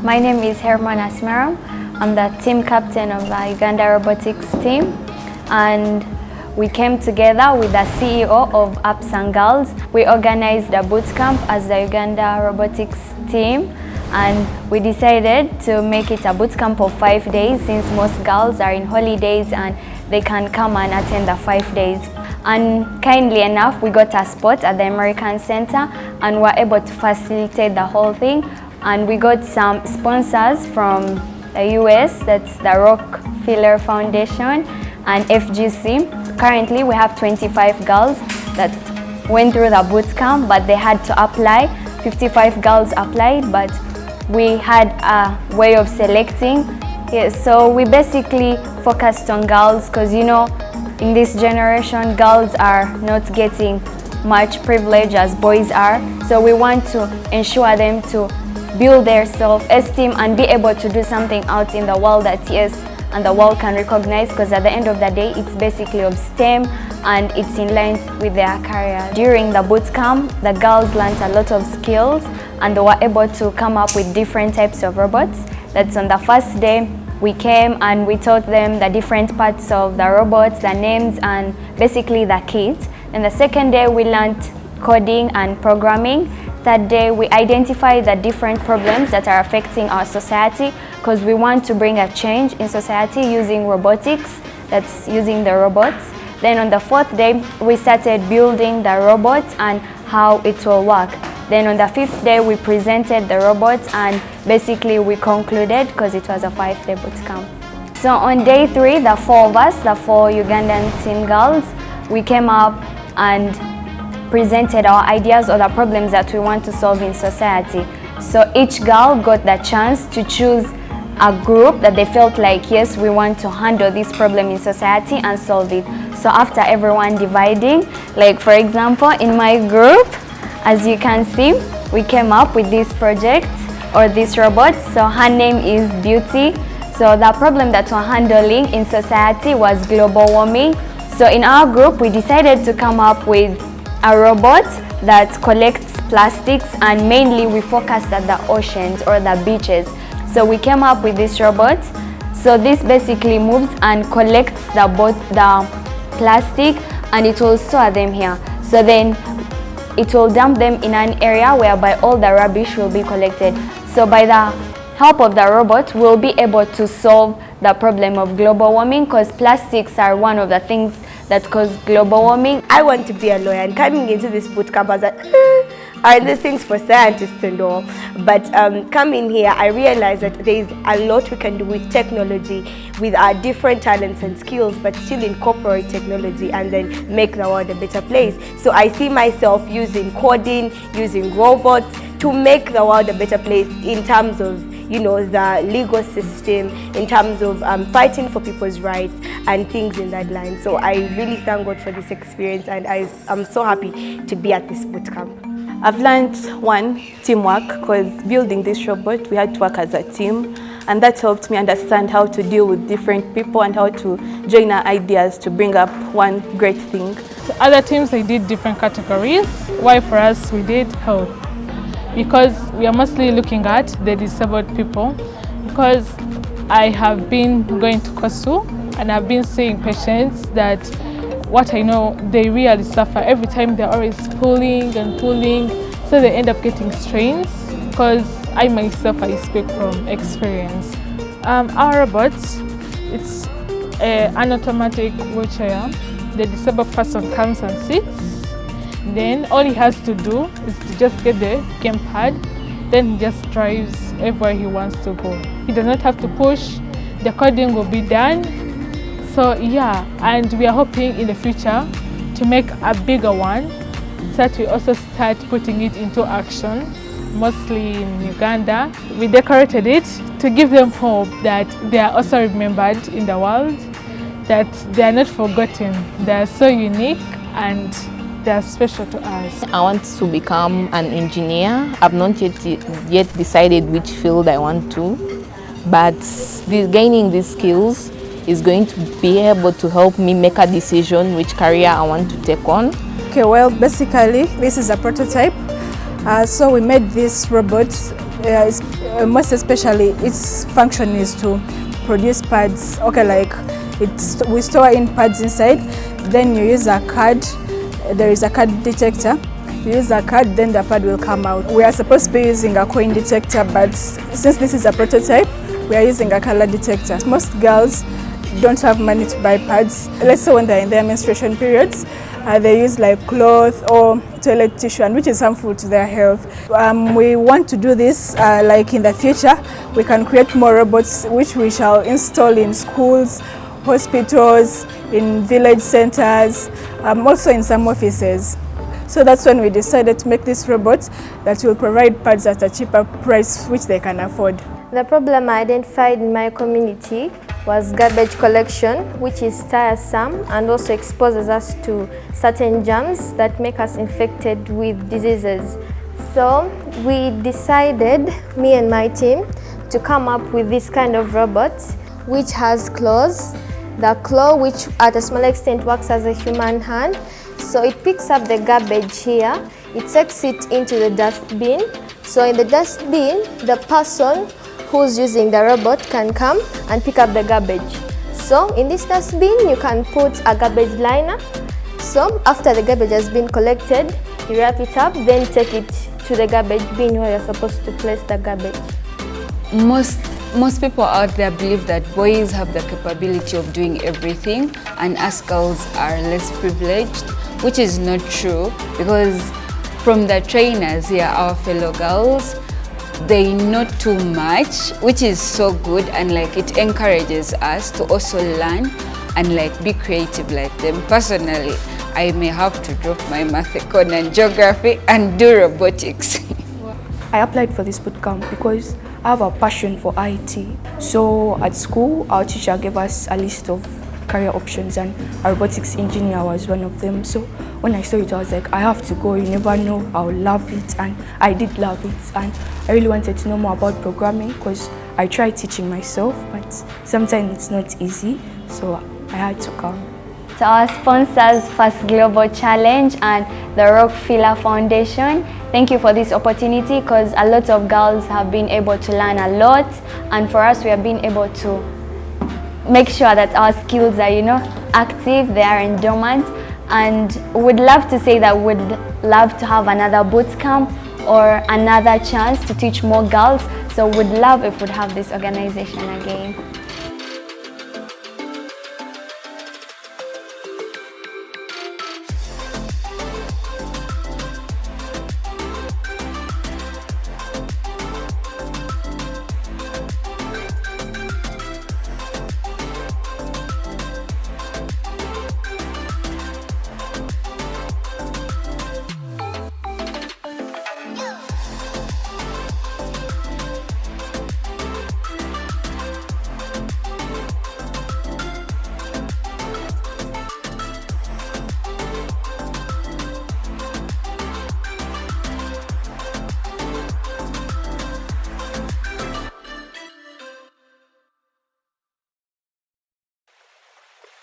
My name is Herman Asmeram. I'm the team captain of the Uganda robotics team, and we came together with the CEO of Apps and Girls. We organized a boot camp as the Uganda robotics team, and we decided to make it a boot camp of 5 days since most girls are in holidays and they can come and attend the 5 days. And kindly enough, we got a spot at the American Center and were able to facilitate the whole thing. And we got some sponsors from the US, that's the Rockefeller Foundation and FGC. Currently, we have 25 girls that went through the boot camp, but they had to apply. 55 girls applied, but we had a way of selecting. So we basically focused on girls because, you know, in this generation, girls are not getting much privilege as boys are. So we want to ensure them to build their self-esteem and be able to do something out in the world that yes, and the world can recognize, because at the end of the day, it's basically of STEM and it's in line with their career. During the boot camp, the girls learned a lot of skills and they were able to come up with different types of robots. That's on the first day. We came and we taught them the different parts of the robots, the names, and basically the kit. And the second day, we learned coding and programming. Third day, we identified the different problems that are affecting our society, because we want to bring a change in society using robotics, that's using the robots. Then on the fourth day, we started building the robots and how it will work. Then on the fifth day, we presented the robots and basically we concluded because it was a 5-day boot camp. So on day 3, the 4 of us, the 4 Ugandan teen girls, we came up and presented our ideas or the problems that we want to solve in society. So each girl got the chance to choose a group that they felt like, yes, we want to handle this problem in society and solve it. So after everyone dividing, like for example, in my group, as you can see, we came up with this project or this robot. So her name is Beauty. So the problem that we're handling in society was global warming. So in our group, we decided to come up with a robot that collects plastics, and mainly we focused at the oceans or the beaches. So we came up with this robot. So this basically moves and collects the plastic and it will store them here. So then it will dump them in an area whereby all the rubbish will be collected. So by the help of the robot, we'll be able to solve the problem of global warming, because plastics are one of the things that cause global warming. I want to be a lawyer, and coming into this boot camp, I was like, are these things for scientists and all? But coming here, I realized that there is a lot we can do with technology, with our different talents and skills, but still incorporate technology and then make the world a better place. So I see myself using coding, using robots to make the world a better place in terms of, you know, the legal system, in terms of fighting for people's rights and things in that line. So I really thank God for this experience, and I'm so happy to be at this boot camp. I've learned one, teamwork, because building this robot, we had to work as a team, and that helped me understand how to deal with different people and how to join our ideas to bring up one great thing. So other teams, they did different categories. Why for us, we did health, because we are mostly looking at the disabled people, because I have been going to KOSU and I've been seeing patients that what I know, they really suffer. Every time they're always pulling and pulling, so they end up getting strains, because I myself, I speak from experience. Our robot, it's an automatic wheelchair. The disabled person comes and sits. Then all he has to do is to just get the gamepad, then he just drives everywhere he wants to go. He does not have to push, the coding will be done. So yeah, and we are hoping in the future to make a bigger one, so that we also start putting it into action, mostly in Uganda. We decorated it to give them hope that they are also remembered in the world, that they are not forgotten. They are so unique and they are special to us. I want to become an engineer. I've not yet decided which field I want to, but gaining these skills is going to be able to help me make a decision which career I want to take on. Okay, well, basically, this is a prototype. So we made this robot most especially its function is to produce pads. Okay, like we store in pads inside, then you use a card. There is a card detector. You use a card, then the pad will come out. We are supposed to be using a coin detector, but since this is a prototype, we are using a color detector. Most girls don't have money to buy pads. Let's say when they're in their menstruation periods, they use like cloth or toilet tissue, and which is harmful to their health. We want to do this like in the future. We can create more robots which we shall install in schools, hospitals, in village centers, also in some offices. So that's when we decided to make this robot that will provide pads at a cheaper price which they can afford. The problem I identified in my community was garbage collection, which is tiresome and also exposes us to certain germs that make us infected with diseases. So we decided, me and my team, to come up with this kind of robot which has claws. The claw, which at a small extent works as a human hand. So it picks up the garbage here, it takes it into the dustbin. So in the dustbin, the person who's using the robot can come and pick up the garbage. So in this dustbin, you can put a garbage liner. So after the garbage has been collected, you wrap it up, then take it to the garbage bin where you're supposed to place the garbage. Most people out there believe that boys have the capability of doing everything and us girls are less privileged, which is not true, because from the trainers here, our fellow girls, they know too much, which is so good, and like it encourages us to also learn and like be creative like them. Personally, I may have to drop my math, econ and geography and do robotics. I applied for this bootcamp because I have a passion for IT. So at school, our teacher gave us a list of career options and a robotics engineer was one of them. So when I saw it, I was like, I have to go, you never know, I'll love it. And I did love it. And I really wanted to know more about programming because I tried teaching myself, but sometimes it's not easy. So I had to come. To our sponsors, First Global Challenge and the Rockefeller Foundation, thank you for this opportunity because a lot of girls have been able to learn a lot, and for us we have been able to make sure that our skills are, active, they are in dormant, and would love to say that would love to have another boot camp or another chance to teach more girls. So would love if we'd have this organization again.